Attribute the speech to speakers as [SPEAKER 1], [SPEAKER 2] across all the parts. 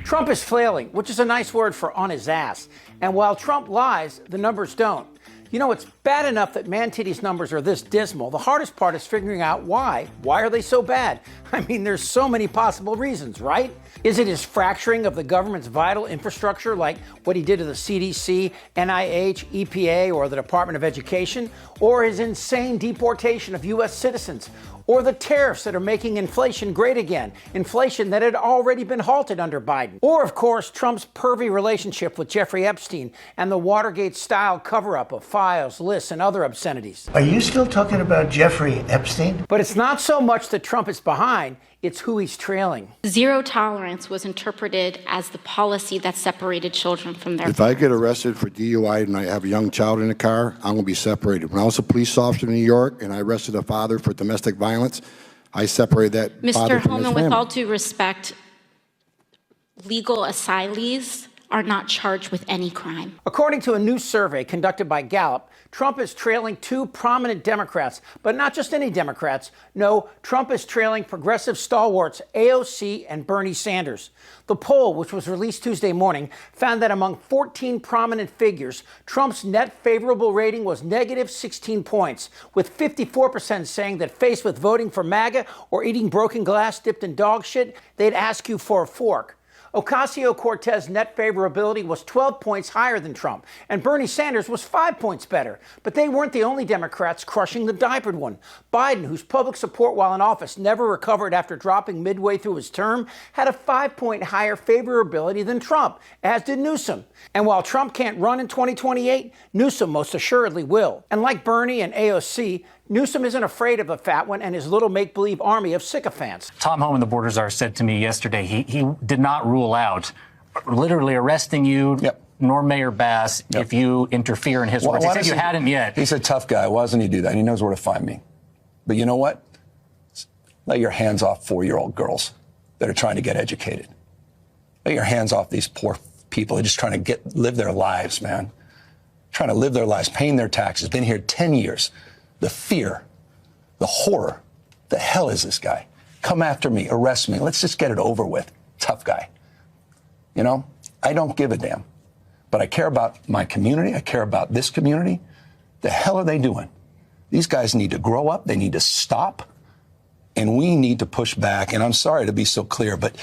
[SPEAKER 1] Trump is flailing, which is a nice word for on his ass. And while Trump lies, the numbers don't. You know, it's bad enough that Man-Titty's numbers are this dismal. The hardest part is figuring out why. Why are they so bad? I mean, there's so many possible reasons, right? Is it his fracturing of the government's vital infrastructure, like what he did to the CDC, NIH, EPA, or the Department of Education? Or his insane deportation of U.S. citizens? Or the tariffs that are making inflation great again, inflation that had already been halted under Biden. Or, of course, Trump's pervy relationship with Jeffrey Epstein and the Watergate-style cover-up of files, lists, and other obscenities.
[SPEAKER 2] Are you still talking about Jeffrey Epstein?
[SPEAKER 1] But it's not so much that Trump is behind, it's who he's trailing.
[SPEAKER 3] Zero tolerance was interpreted as the policy that separated children from their
[SPEAKER 4] If I get arrested for DUI and I have a young child in the car, I'm going to be separated. When I was a police officer in New York and I arrested a father for domestic violence, I separated that father from his family.
[SPEAKER 3] Mr. Holman, with all due respect, legal asylees are not charged with any crime.
[SPEAKER 1] According to a new survey conducted by Gallup, Trump is trailing two prominent Democrats, but not just any Democrats. No, Trump is trailing progressive stalwarts AOC and Bernie Sanders. The poll, which was released Tuesday morning, found that among 14 prominent figures, Trump's net favorable rating was negative 16 points, with 54% saying that faced with voting for MAGA or eating broken glass dipped in dog shit, they'd ask you for a fork. Ocasio-Cortez's net favorability was 12 points higher than Trump, and Bernie Sanders was 5 points better. But they weren't the only Democrats crushing the diapered one. Biden, whose public support while in office never recovered after dropping midway through his term, had a 5-point higher favorability than Trump, as did Newsom. And while Trump can't run in 2028, Newsom most assuredly will. And like Bernie and AOC, Newsom isn't afraid of the fat one and his little make-believe army of sycophants.
[SPEAKER 5] Tom Homan, the border czar, said to me yesterday he did not rule out literally arresting you, nor Mayor Bass, if you interfere in his words. He said you hadn't yet.
[SPEAKER 6] He's a tough guy. Why doesn't he do that? He knows where to find me. But you know what? Let your hands off 4-year-old girls that are trying to get educated. Let your hands off these poor people who are just trying to live their lives, man. Trying to live their lives, paying their taxes, been here 10 years. The fear, the horror, the hell is this guy? Come after me, arrest me. Let's just get it over with. Tough guy. You know, I don't give a damn. But I care about my community. I care about this community. The hell are they doing? These guys need to grow up. They need to stop. And we need to push back. And I'm sorry to be so clear, but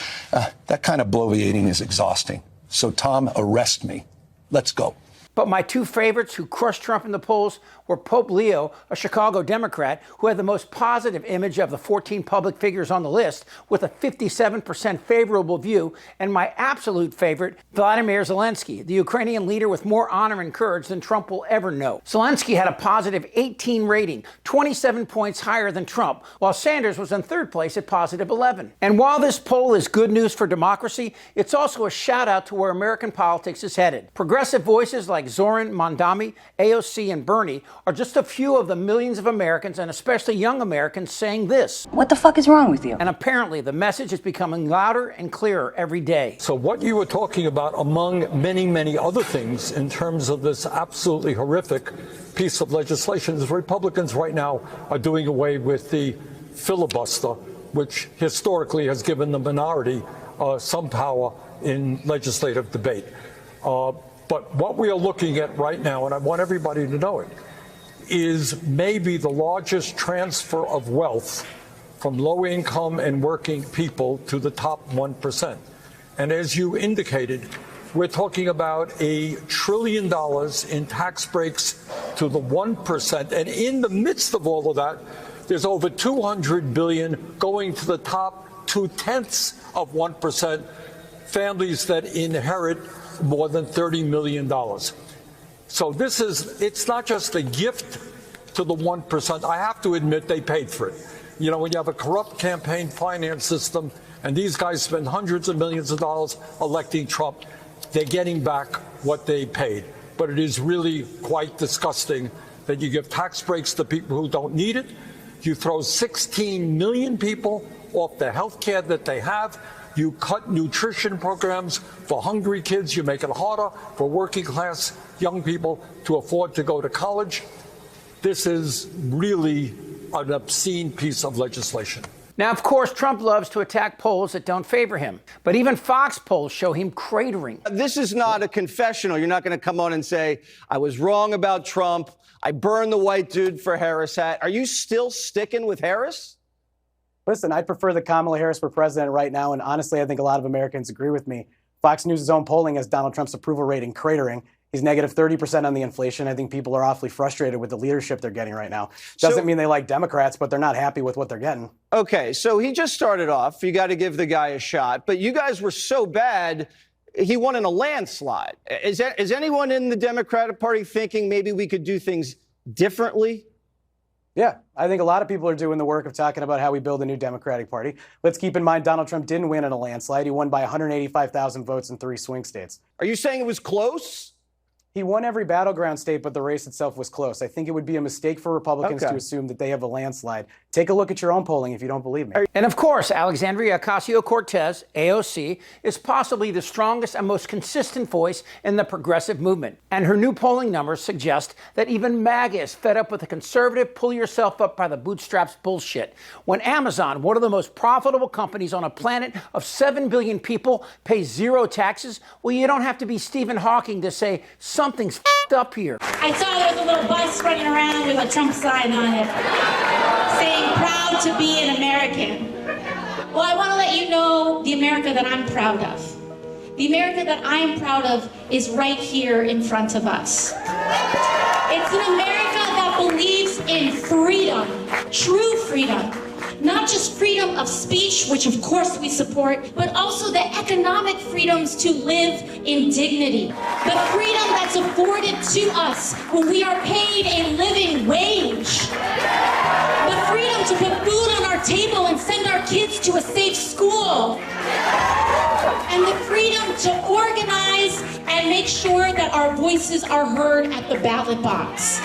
[SPEAKER 6] that kind of bloviating is exhausting. So, Tom, arrest me. Let's go.
[SPEAKER 1] But my two favorites who crushed Trump in the polls were Pope Leo, a Chicago Democrat, who had the most positive image of the 14 public figures on the list, with a 57% favorable view, and my absolute favorite, Vladimir Zelensky, the Ukrainian leader with more honor and courage than Trump will ever know. Zelensky had a positive 18 rating, 27 points higher than Trump, while Sanders was in third place at positive 11. And while this poll is good news for democracy, it's also a shout out to where American politics is headed. Progressive voices like Zoran Mondami, AOC, and Bernie are just a few of the millions of Americans, and especially young Americans, saying this.
[SPEAKER 7] What the fuck is wrong with you?
[SPEAKER 1] And apparently the message is becoming louder and clearer every day.
[SPEAKER 8] So what you were talking about, among many, many other things, in terms of this absolutely horrific piece of legislation, is Republicans right now are doing away with the filibuster, which historically has given the minority some power in legislative debate. But what we are looking at right now, and I want everybody to know it, is maybe the largest transfer of wealth from low-income and working people to the top 1%. And as you indicated, we're talking about $1 trillion in tax breaks to the 1%. And in the midst of all of that, there's over $200 billion going to the top 0.2%, families that inherit more than $30 million. So it's not just a gift to the 1%. I have to admit they paid for it. You know, when you have a corrupt campaign finance system and these guys spend hundreds of millions of dollars electing Trump, they're getting back what they paid. But it is really quite disgusting that you give tax breaks to people who don't need it. You throw 16 million people off the health care that they have. You cut nutrition programs for hungry kids. You make it harder for working class young people to afford to go to college. This is really an obscene piece of legislation.
[SPEAKER 1] Now, of course, Trump loves to attack polls that don't favor him. But even Fox polls show him cratering.
[SPEAKER 7] This is not a confessional. You're not going to come on and say, I was wrong about Trump. I burned the white dude for Harris hat. Are you still sticking with Harris?
[SPEAKER 9] Listen, I prefer that Kamala Harris for president right now. And honestly, I think a lot of Americans agree with me. Fox News' own polling has Donald Trump's approval rating cratering. He's negative 30% on the inflation. I think people are awfully frustrated with the leadership they're getting right now. Doesn't mean they like Democrats, but they're not happy with what they're getting.
[SPEAKER 7] Okay, so he just started off. You got to give the guy a shot. But you guys were so bad, he won in a landslide. Is anyone in the Democratic Party thinking maybe we could do things differently?
[SPEAKER 9] Yeah, I think a lot of people are doing the work of talking about how we build a new Democratic Party. Let's keep in mind Donald Trump didn't win in a landslide. He won by 185,000 votes in 3 swing states.
[SPEAKER 7] Are you saying it was close?
[SPEAKER 9] He won every battleground state, but the race itself was close. I think it would be a mistake for Republicans to assume that they have a landslide. Take a look at your own polling if you don't believe me.
[SPEAKER 1] And of course, Alexandria Ocasio-Cortez, AOC, is possibly the strongest and most consistent voice in the progressive movement. And her new polling numbers suggest that even MAGA is fed up with the conservative pull yourself up by the bootstraps bullshit. When Amazon, one of the most profitable companies on a planet of 7 billion people, pays 0 taxes, well, you don't have to be Stephen Hawking to say something's f***ed up here.
[SPEAKER 3] I saw there was a little bus running around with a Trump sign on it saying, proud to be an American. Well, I want to let you know the America that I'm proud of. The America that I am proud of is right here in front of us. It's an America that believes in freedom, true freedom. Not just freedom of speech, which of course we support, but also the economic freedoms to live in dignity. The freedom that's afforded to us when we are paid a living wage. The freedom to put food on our table and send our kids to a safe school. And the freedom to organize and make sure that our voices are heard at the ballot box.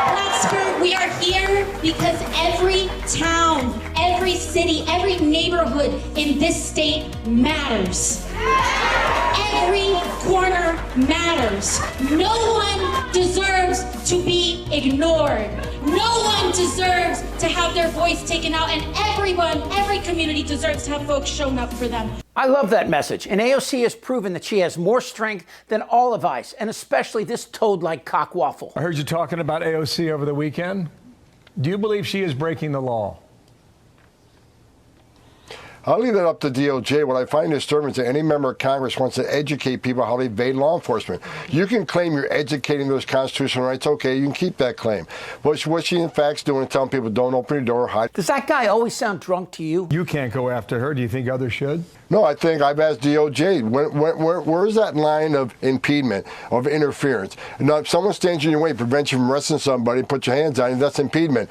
[SPEAKER 3] Plattsburgh, we are here because every town, every city, every neighborhood in this state matters. Every corner matters. No one deserves to be ignored. No one deserves to have their voice taken out, and every community deserves to have folks shown up for them.
[SPEAKER 1] I love that message, and AOC has proven that she has more strength than all of ICE, and especially this toad-like cockwaffle.
[SPEAKER 10] I heard you talking about AOC over the weekend. Do you believe she is breaking the law?
[SPEAKER 4] I'll leave that up to DOJ. What I find disturbing is that any member of Congress wants to educate people how they evade law enforcement. You can claim you're educating those constitutional rights. Okay, you can keep that claim. But what she in fact is doing is telling people don't open your door or hide.
[SPEAKER 1] Does that guy always sound drunk to you?
[SPEAKER 10] You can't go after her. Do you think others should?
[SPEAKER 4] No, I think I've asked DOJ, where is that line of impediment, of interference? Now, if someone stands in your way, prevents you from arresting somebody, put your hands on him, that's impediment.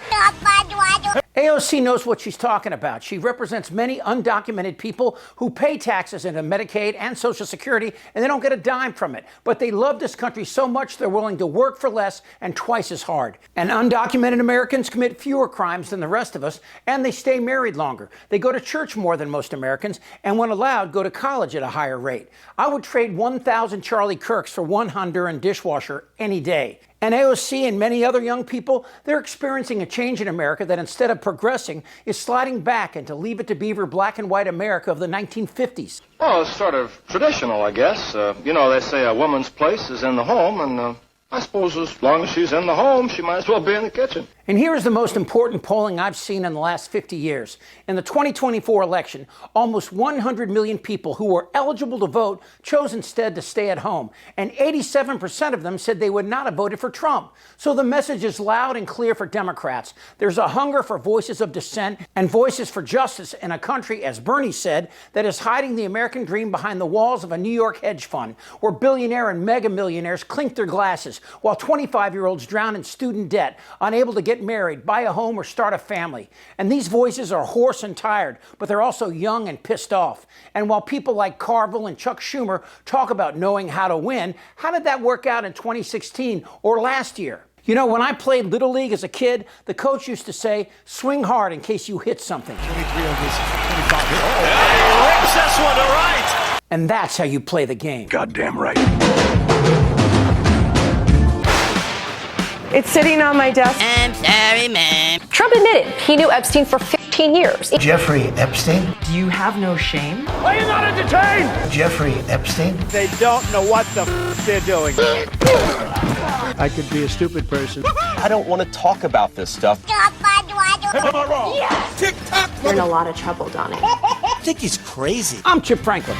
[SPEAKER 1] AOC knows what she's talking about. She represents many undocumented people who pay taxes into Medicaid and Social Security, and they don't get a dime from it. But they love this country so much they're willing to work for less and twice as hard. And undocumented Americans commit fewer crimes than the rest of us, and they stay married longer. They go to church more than most Americans, and when allowed, go to college at a higher rate. I would trade 1,000 Charlie Kirks for one Honduran dishwasher any day. And AOC and many other young people, they're experiencing a change in America that instead of progressing is sliding back into Leave It to Beaver black and white America of the 1950s.
[SPEAKER 11] Well, it's sort of traditional, I guess. They say a woman's place is in the home, and I suppose as long as she's in the home, she might as well be in the kitchen.
[SPEAKER 1] And here's the most important polling I've seen in the last 50 years. In the 2024 election, almost 100 million people who were eligible to vote chose instead to stay at home. And 87% of them said they would not have voted for Trump. So the message is loud and clear for Democrats. There's a hunger for voices of dissent and voices for justice in a country, as Bernie said, that is hiding the American dream behind the walls of a New York hedge fund, where billionaire and mega millionaires clink their glasses, while 25-year-olds drown in student debt, unable to get married, buy a home, or start a family. And these voices are hoarse and tired, but they're also young and pissed off. And while people like Carville and Chuck Schumer talk about knowing how to win, how did that work out in 2016 or last year? You know, when I played Little League as a kid, the coach used to say, swing hard in case you hit something.
[SPEAKER 12] 23 of this 25. Oh, he rips this one to right.
[SPEAKER 1] And that's how you play the game.
[SPEAKER 12] Goddamn right.
[SPEAKER 13] It's sitting on my desk.
[SPEAKER 14] I'm sorry, ma'am.
[SPEAKER 13] Trump admitted he knew Epstein for 15 15 years.
[SPEAKER 2] Jeffrey Epstein?
[SPEAKER 14] Do you have no shame?
[SPEAKER 12] Are you not entertained?
[SPEAKER 2] Jeffrey Epstein?
[SPEAKER 15] They don't know what the they're doing.
[SPEAKER 2] I could be a stupid person.
[SPEAKER 16] I don't want to talk about this stuff.
[SPEAKER 12] Am I wrong?
[SPEAKER 13] Yes.
[SPEAKER 12] Tick-tock.
[SPEAKER 13] You're in a lot of trouble, Donnie.
[SPEAKER 2] I think he's crazy.
[SPEAKER 1] I'm Chip Franklin.